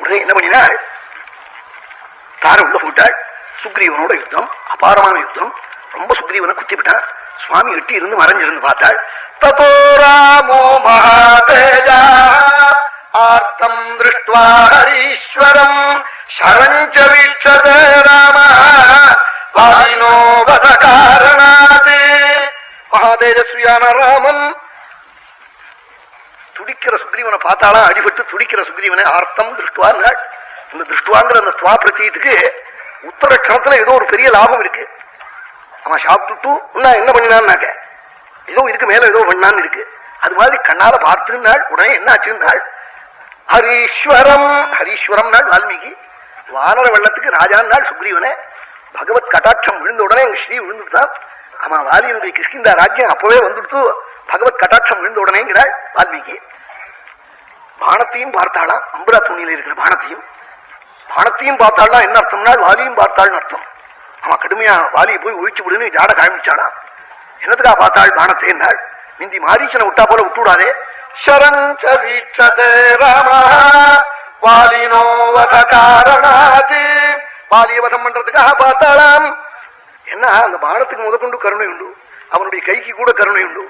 உடனே என்ன பண்ணினாள், தார உள்ள போட்டாள். சுக்ரீவனோட யுத்தம், அபாரமான யுத்தம். ரொம்ப சுக்ரீவனை குத்தி விட்டான். சுவாமி எட்டி இருந்து மறைஞ்சிருந்து பார்த்தாள். ததோ ராமோ மகாதேஜா ஆர்த்தம் திருஷ்ட்வா ஹரீஸ்வரம் சரஞ்ச வீட்சதே ராம வாலினோ வத காரணாத். மகாதேஜஸ்வியான ராமன் துடிக்கிற சுக்ரீவனை பார்த்தாளா, அடிபட்டு துடிக்கிற சுக்ரீவனை ஆர்த்தம் திருஷ்டுவாங்க. இந்த திருஷ்டுவாங்கிற அந்த துவா பிரத்தியத்துக்கு உத்தரட்சணத்துல ஏதோ ஒரு பெரிய லாபம் இருக்கு. அவன் சாப்பிட்டுட்டு என்ன பண்ணினான்னாக்க ஏதோ இதுக்கு மேல ஏதோ பண்ணான்னு இருக்கு. அது மாதிரி கண்ணால பார்த்துனாள். உடனே என்ன ஆச்சுன்னாள், ஹரீஸ்வரம். ஹரீஸ்வரம் நாள் வால்மீகி. வானர வெள்ளத்துக்கு ராஜான் நாள் சுக்ரீவனை. பகவத் கட்டாட்சம் விழுந்த உடனே எங்க ஸ்ரீ விழுந்துட்டான். ஆமா, வாலியனுடைய கிஷ்கிந்தா ராஜ்யம் அப்பவே வந்துடுத்து. பகவத் கட்டாட்சம் விழுந்த உடனேங்கிறாள் வால்மீகி. பானத்தையும் பார்த்தாளாம், அம்புரா துணியில இருக்கிற பானத்தையும் பார்த்தாள்னா என்ன அர்த்தம்னா வாலியும் பார்த்தாள்னு அர்த்தம். அவன் கடுமையா வாலியை போய் ஒழிச்சு விடுன்னு ஜாட காமிச்சாளா. என்னத்துக்கா பார்த்தாள் பானத்தை என்றாள். மிந்தி மாரீச்சனை விட்டா போல விட்டுவிடாதே. சரஞ்ச வீட்சதே ராம வாலினோ வத காரணாத். வாலிய வதம் பண்றதுக்காக பார்த்தாளாம். என்ன அந்த பானத்துக்கு முதற்கொண்டு கருணை உண்டு, அவனுடைய கைக்கு கூட கருணை உண்டு.